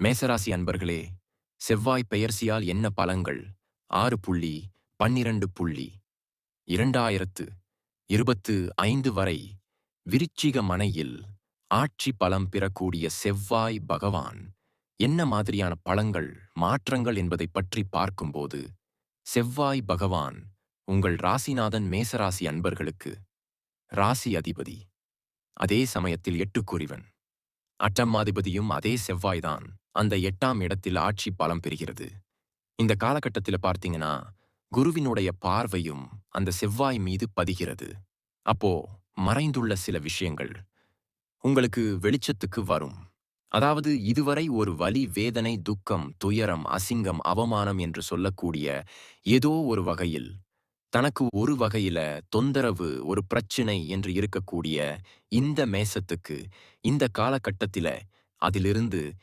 மேசராசி அன்பர்களே, செவ்வாய் பெயர்ச்சியால் என்ன பலன்கள்? 6.12 வரை விருச்சிக மனையில் ஆட்சி பலம் பெறக்கூடிய செவ்வாய் பகவான் என்ன மாதிரியான பலன்கள், மாற்றங்கள் என்பதைப் பற்றி பார்க்கும்போது, செவ்வாய் பகவான் உங்கள் ராசிநாதன் மேசராசி அன்பர்களுக்கு ராசி அதிபதி. அதே சமயத்தில் எட்டுக்குரிவன். அட்டமாதிபதியும் அதே செவ்வாய்தான் அந்த 8ஆம் இடத்தில் ஆட்சி பலம் பெறுகிறது. இந்த காலகட்டத்தில் பார்த்தீங்கன்னா, குருவினுடைய பார்வையும் அந்த செவ்வாய் மீது பதிகிறது. அப்போ மறைந்துள்ள சில விஷயங்கள் உங்களுக்கு வெளிச்சத்துக்கு வரும். அதாவது இதுவரை ஒரு வலி, வேதனை, துக்கம், துயரம், அசிங்கம், அவமானம் என்று சொல்லக்கூடிய ஏதோ ஒரு வகையில் தனக்கு ஒரு வகையில தொந்தரவு, ஒரு பிரச்சினை என்று இருக்கக்கூடிய இந்த மேசத்துக்கு இந்த காலகட்டத்தில அதிலிருந்து